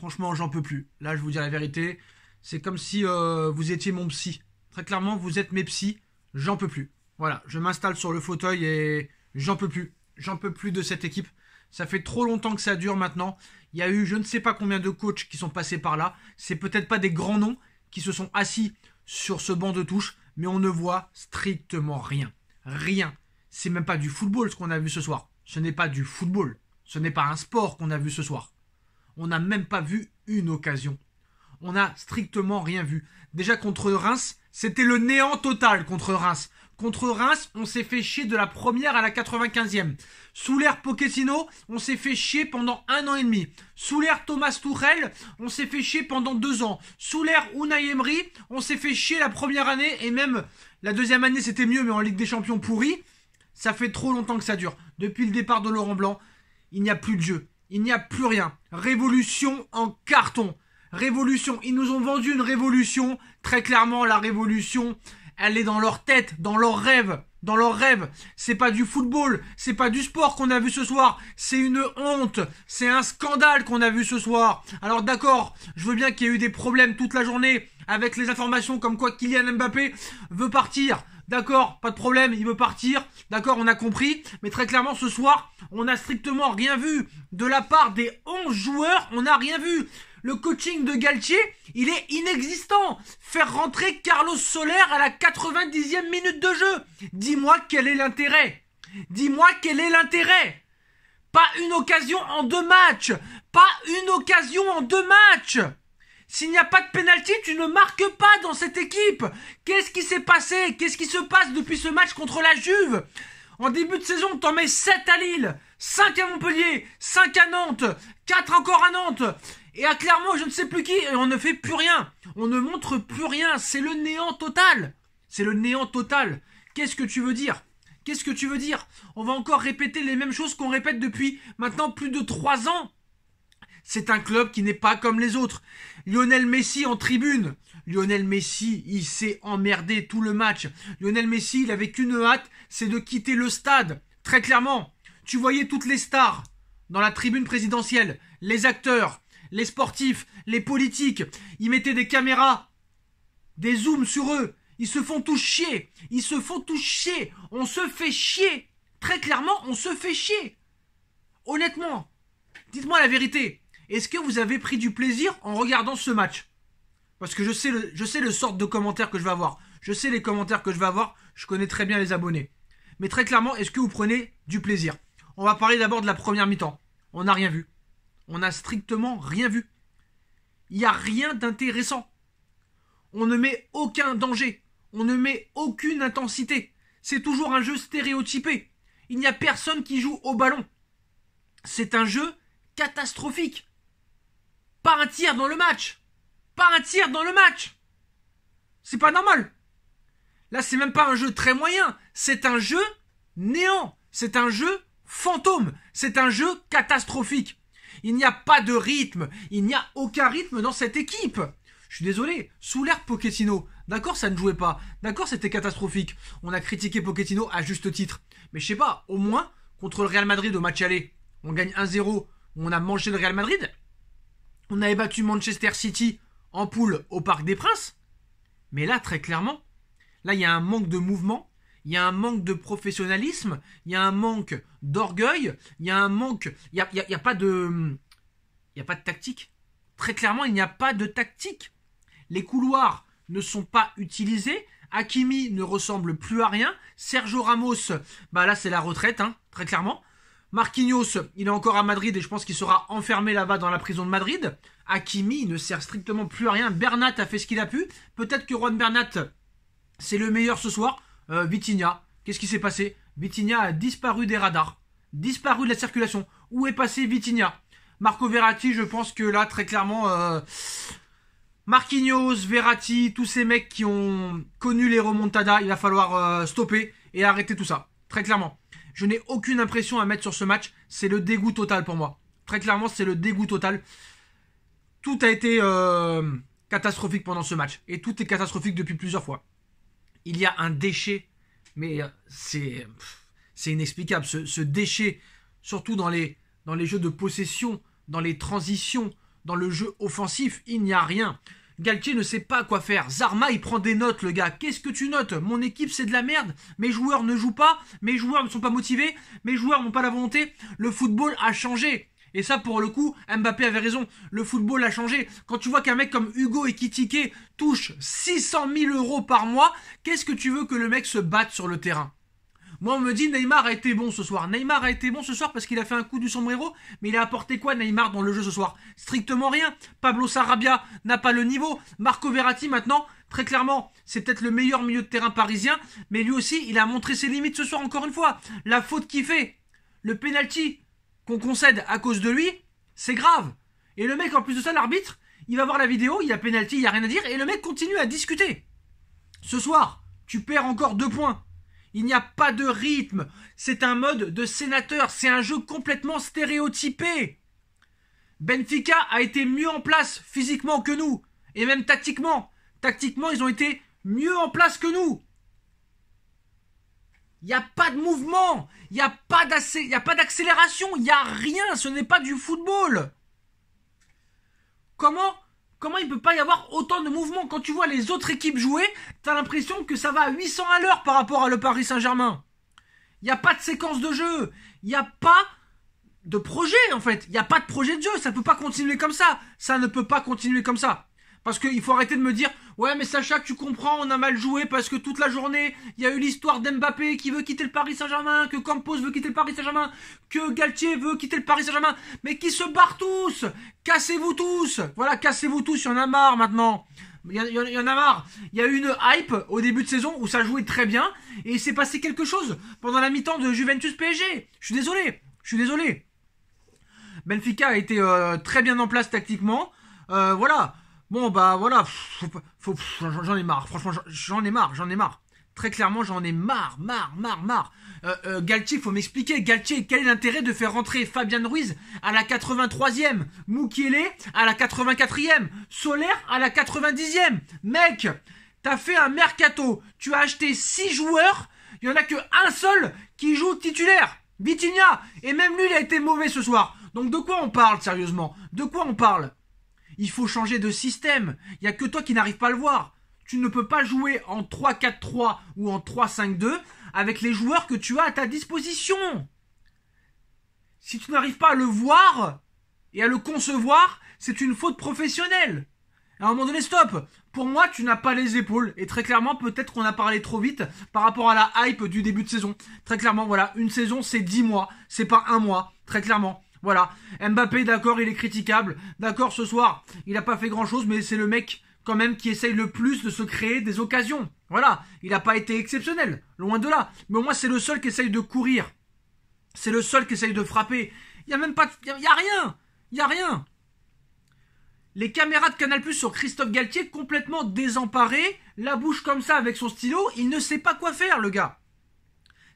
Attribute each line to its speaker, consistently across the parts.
Speaker 1: Franchement, j'en peux plus. Là, je vous dis la vérité. C'est comme si vous étiez mon psy. Très clairement, vous êtes mes psys. J'en peux plus. Voilà, je m'installe sur le fauteuil et j'en peux plus. J'en peux plus de cette équipe. Ça fait trop longtemps que ça dure maintenant. Il y a eu je ne sais pas combien de coachs qui sont passés par là. C'est peut-être pas des grands noms qui se sont assis sur ce banc de touche, mais on ne voit strictement rien. Rien. C'est même pas du football ce qu'on a vu ce soir. Ce n'est pas du football. Ce n'est pas un sport qu'on a vu ce soir. On n'a même pas vu une occasion. On n'a strictement rien vu. Déjà contre Reims, c'était le néant total contre Reims. Contre Reims, on s'est fait chier de la première à la 95e. Sous l'ère Pochettino, on s'est fait chier pendant 1 an et demi. Sous l'ère Thomas Tuchel, on s'est fait chier pendant 2 ans. Sous l'ère Unai Emery, on s'est fait chier la première année et même la deuxième année c'était mieux mais en Ligue des Champions pourri. Ça fait trop longtemps que ça dure. Depuis le départ de Laurent Blanc, il n'y a plus de jeu. Il n'y a plus rien. Révolution en carton. Révolution. Ils nous ont vendu une révolution. Très clairement, la révolution, elle est dans leur tête, dans leurs rêves. Dans leurs rêves. C'est pas du football. C'est pas du sport qu'on a vu ce soir. C'est une honte. C'est un scandale qu'on a vu ce soir. Alors d'accord, je veux bien qu'il y ait eu des problèmes toute la journée avec les informations comme quoi Kylian Mbappé veut partir. D'accord, pas de problème, il veut partir. D'accord, on a compris. Mais très clairement, ce soir, on n'a strictement rien vu. De la part des 11 joueurs, on n'a rien vu. Le coaching de Galtier, il est inexistant. Faire rentrer Carlos Soler à la 90e minute de jeu. Dis-moi quel est l'intérêt. Dis-moi quel est l'intérêt. Pas une occasion en 2 matchs. Pas une occasion en 2 matchs. S'il n'y a pas de pénalty, tu ne marques pas dans cette équipe. Qu'est-ce qui s'est passé? Qu'est-ce qui se passe depuis ce match contre la Juve? En début de saison, t'en mets 7 à Lille, 5 à Montpellier, 5 à Nantes, 4 encore à Nantes. Et à Clermont, je ne sais plus qui, et on ne fait plus rien. On ne montre plus rien. C'est le néant total. C'est le néant total. Qu'est-ce que tu veux dire? Qu'est-ce que tu veux dire? On va encore répéter les mêmes choses qu'on répète depuis maintenant plus de 3 ans. C'est un club qui n'est pas comme les autres. Lionel Messi en tribune. Lionel Messi, il s'est emmerdé tout le match. Lionel Messi, il avait qu'une hâte, c'est de quitter le stade. Très clairement, tu voyais toutes les stars dans la tribune présidentielle, les acteurs, les sportifs, les politiques. Ils mettaient des caméras, des zooms sur eux. Ils se font tous chier. Ils se font tous chier. On se fait chier. Très clairement, on se fait chier. Honnêtement, dites-moi la vérité. Est-ce que vous avez pris du plaisir en regardant ce match? Parce que je sais le sort de commentaires que je vais avoir. Je sais les commentaires que je vais avoir. Je connais très bien les abonnés. Mais très clairement, est-ce que vous prenez du plaisir? On va parler d'abord de la première mi-temps. On n'a rien vu. On n'a strictement rien vu. Il n'y a rien d'intéressant. On ne met aucun danger. On ne met aucune intensité. C'est toujours un jeu stéréotypé. Il n'y a personne qui joue au ballon. C'est un jeu catastrophique. Pas un tir dans le match. Pas un tir dans le match. C'est pas normal. Là, c'est même pas un jeu très moyen. C'est un jeu néant. C'est un jeu fantôme. C'est un jeu catastrophique. Il n'y a pas de rythme. Il n'y a aucun rythme dans cette équipe. Je suis désolé. Sous l'ère Pochettino, d'accord, ça ne jouait pas. D'accord, c'était catastrophique. On a critiqué Pochettino à juste titre. Mais je sais pas, au moins, contre le Real Madrid au match aller, on gagne 1-0. On a mangé le Real Madrid. On avait battu Manchester City en poule au Parc des Princes. Mais là, très clairement, là, il y a un manque de mouvement, il y a un manque de professionnalisme, il y a un manque d'orgueil, il y a un manque... Il y a pas de... Il n'y a pas de tactique. Très clairement, il n'y a pas de tactique. Les couloirs ne sont pas utilisés. Hakimi ne ressemble plus à rien. Sergio Ramos, bah là, c'est la retraite, hein, très clairement. Marquinhos, il est encore à Madrid et je pense qu'il sera enfermé là-bas dans la prison de Madrid. Hakimi, il ne sert strictement plus à rien. Bernat a fait ce qu'il a pu. Peut-être que Juan Bernat, c'est le meilleur ce soir. Vitinha, qu'est-ce qui s'est passé? Vitinha a disparu des radars. Disparu de la circulation. Où est passé Vitinha? Marco Verratti, je pense que là, très clairement... Marquinhos, Verratti, tous ces mecs qui ont connu les remontadas, il va falloir stopper et arrêter tout ça. Très clairement. Je n'ai aucune impression à mettre sur ce match. C'est le dégoût total pour moi. Très clairement, c'est le dégoût total. Tout a été catastrophique pendant ce match. Et tout est catastrophique depuis plusieurs fois. Il y a un déchet. Mais c'est inexplicable. Ce déchet, surtout dans les jeux de possession, dans les transitions, Dans le jeu offensif, il n'y a rien. Galtier ne sait pas quoi faire. Zarma, il prend des notes, le gars. Qu'est-ce que tu notes? Mon équipe, c'est de la merde. Mes joueurs ne jouent pas. Mes joueurs ne sont pas motivés. Mes joueurs n'ont pas la volonté. Le football a changé. Et ça, pour le coup, Mbappé avait raison. Le football a changé. Quand tu vois qu'un mec comme Hugo Ekitike touche 600 000 € par mois, qu'est-ce que tu veux que le mec se batte sur le terrain? Moi, on me dit Neymar a été bon ce soir. Neymar a été bon ce soir parce qu'il a fait un coup du sombrero, mais il a apporté quoi Neymar dans le jeu ce soir? Strictement rien. Pablo Sarabia n'a pas le niveau. Marco Verratti maintenant, très clairement, c'est peut-être le meilleur milieu de terrain parisien, mais lui aussi, il a montré ses limites ce soir encore une fois. La faute qu'il fait, le penalty qu'on concède à cause de lui, c'est grave. Et le mec, en plus de ça, l'arbitre, il va voir la vidéo, il y a penalty, il n'y a rien à dire, et le mec continue à discuter. Ce soir, tu perds encore 2 points. Il n'y a pas de rythme. C'est un mode de sénateur. C'est un jeu complètement stéréotypé. Benfica a été mieux en place physiquement que nous. Et même tactiquement. Tactiquement, ils ont été mieux en place que nous. Il n'y a pas de mouvement. Il n'y a pas d'accélération. Il n'y a rien. Ce n'est pas du football. Comment il ne peut pas y avoir autant de mouvements? Quand tu vois les autres équipes jouer, tu as l'impression que ça va à 800 à l'heure par rapport à le Paris Saint-Germain. Il n'y a pas de séquence de jeu. Il n'y a pas de projet, en fait. Il n'y a pas de projet de jeu. Ça ne peut pas continuer comme ça. Ça ne peut pas continuer comme ça. Parce qu'il faut arrêter de me dire « Ouais, mais Sacha, tu comprends, on a mal joué parce que toute la journée, il y a eu l'histoire d'Mbappé qui veut quitter le Paris Saint-Germain, que Campos veut quitter le Paris Saint-Germain, que Galtier veut quitter le Paris Saint-Germain. Mais qui se barrent tous! Cassez-vous tous! Voilà, cassez-vous tous, il y en a marre maintenant. Il y en a marre. Il y a eu une hype au début de saison où ça jouait très bien et il s'est passé quelque chose pendant la mi-temps de Juventus PSG. Je suis désolé. Benfica a été très bien en place tactiquement. Voilà. Bon, bah voilà, j'en ai marre, franchement, j'en ai marre. Très clairement, j'en ai marre. Galtier, faut m'expliquer, Galtier, quel est l'intérêt de faire rentrer Fabian Ruiz à la 83e, Mukiele à la 84e, Soler à la 90e? Mec, t'as fait un mercato, tu as acheté 6 joueurs, il y en a que un seul qui joue titulaire, Vitinha, et même lui, il a été mauvais ce soir. Donc de quoi on parle, sérieusement? De quoi on parle? Il faut changer de système. Il n'y a que toi qui n'arrive pas à le voir. Tu ne peux pas jouer en 3-4-3 ou en 3-5-2 avec les joueurs que tu as à ta disposition. Si tu n'arrives pas à le voir et à le concevoir, c'est une faute professionnelle. À un moment donné, stop. Pour moi, tu n'as pas les épaules. Et très clairement, peut-être qu'on a parlé trop vite par rapport à la hype du début de saison. Très clairement, voilà, une saison, c'est 10 mois. C'est pas 1 mois. Très clairement. Voilà, Mbappé, d'accord, il est critiquable. D'accord, ce soir, il n'a pas fait grand-chose, mais c'est le mec, quand même, qui essaye le plus de se créer des occasions. Voilà, il n'a pas été exceptionnel, loin de là. Mais au moins, c'est le seul qui essaye de courir. C'est le seul qui essaye de frapper. Il n'y a même pas... Il y a rien. Les caméras de Canal+ sur Christophe Galtier, complètement désemparé, la bouche comme ça avec son stylo, il ne sait pas quoi faire, le gars.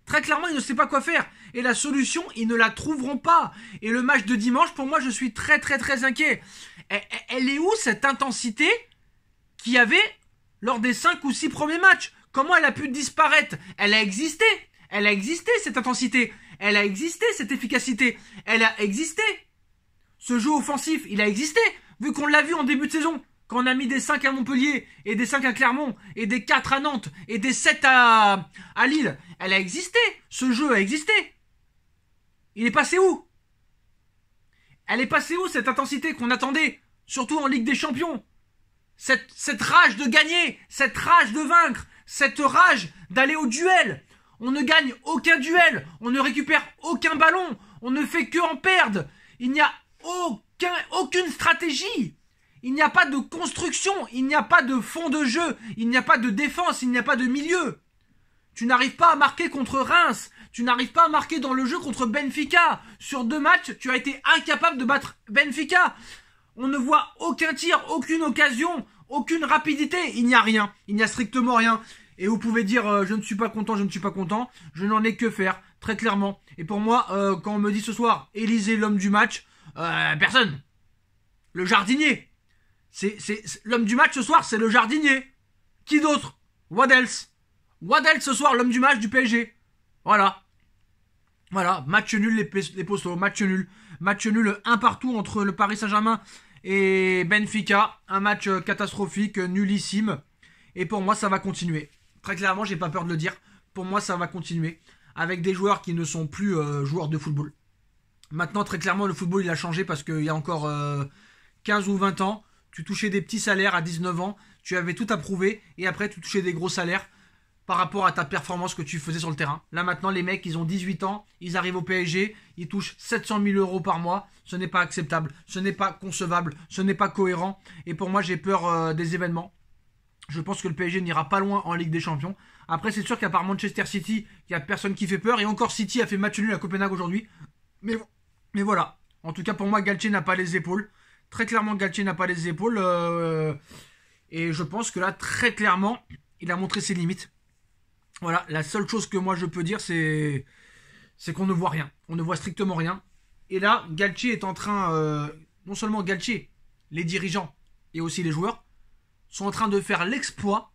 Speaker 1: Très clairement, il ne sait pas quoi faire. Et la solution, ils ne la trouveront pas. Et le match de dimanche, pour moi, je suis très inquiet. Elle est où cette intensité qu'il y avait lors des 5 ou 6 premiers matchs? Comment elle a pu disparaître? Elle a existé cette intensité. Elle a existé cette efficacité. Elle a existé. Ce jeu offensif, il a existé. Vu qu'on l'a vu en début de saison. Quand on a mis des 5 à Montpellier, et des 5 à Clermont, et des 4 à Nantes, et des 7 à Lille, elle a existé. Ce jeu a existé. Il est passé où? Elle est passée où, cette intensité qu'on attendait, surtout en Ligue des Champions? Cette rage de gagner, cette rage de vaincre, cette rage d'aller au duel. On ne gagne aucun duel, on ne récupère aucun ballon, on ne fait que en perdre. Il n'y a aucune stratégie. Il n'y a pas de construction, il n'y a pas de fond de jeu, il n'y a pas de défense, il n'y a pas de milieu. Tu n'arrives pas à marquer contre Reims, tu n'arrives pas à marquer dans le jeu contre Benfica. Sur 2 matchs, tu as été incapable de battre Benfica. On ne voit aucun tir, aucune occasion, aucune rapidité, il n'y a rien, il n'y a strictement rien. Et vous pouvez dire je ne suis pas content, je n'en ai que faire, très clairement. Et pour moi, quand on me dit ce soir, Élysée l'homme du match, personne. Le jardinier. L'homme du match ce soir, c'est le jardinier. Qui d'autre? What else ce soir, l'homme du match du PSG. Voilà, match nul les postos, match nul 1 partout entre le Paris Saint-Germain Et Benfica, un match catastrophique, nullissime. Et pour moi, ça va continuer. Très clairement, j'ai pas peur de le dire. Pour moi, ça va continuer. Avec des joueurs qui ne sont plus joueurs de football. Maintenant, très clairement, le football, il a changé parce qu'il y a encore 15 ou 20 ans, tu touchais des petits salaires à 19 ans, tu avais tout approuvé, et après, tu touchais des gros salaires par rapport à ta performance que tu faisais sur le terrain. Là, maintenant, les mecs, ils ont 18 ans, ils arrivent au PSG, ils touchent 700 000 euros par mois. Ce n'est pas acceptable, ce n'est pas concevable, ce n'est pas cohérent. Et pour moi, j'ai peur des événements. Je pense que le PSG n'ira pas loin en Ligue des Champions. Après, c'est sûr qu'à part Manchester City, il n'y a personne qui fait peur. Et encore City a fait match nul à Copenhague aujourd'hui. Mais voilà. En tout cas, pour moi, Galtier n'a pas les épaules. Très clairement, Galtier n'a pas les épaules. Et je pense que là, très clairement, il a montré ses limites. Voilà, la seule chose que moi je peux dire, c'est qu'on ne voit rien. On ne voit strictement rien. Et là, Galtier est en train, non seulement Galtier, les dirigeants et aussi les joueurs, sont en train de faire l'exploit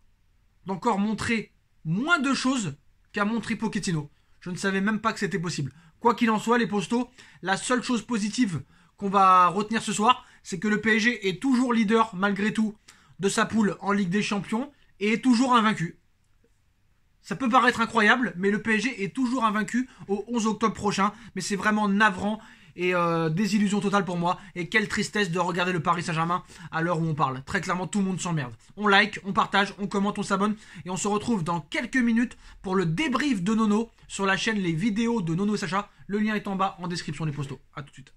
Speaker 1: d'encore montrer moins de choses qu'a montré Pochettino. Je ne savais même pas que c'était possible. Quoi qu'il en soit, les postos, la seule chose positive qu'on va retenir ce soir, c'est que le PSG est toujours leader, malgré tout, de sa poule en Ligue des Champions et est toujours invaincu. Ça peut paraître incroyable, mais le PSG est toujours invaincu au 11 octobre prochain. Mais c'est vraiment navrant et désillusion totale pour moi. Et quelle tristesse de regarder le Paris Saint-Germain à l'heure où on parle. Très clairement, tout le monde s'emmerde. On like, on partage, on commente, on s'abonne. Et on se retrouve dans quelques minutes pour le débrief de Nono sur la chaîne Les Vidéos de Nono et Sacha. Le lien est en bas en description des postos. A tout de suite.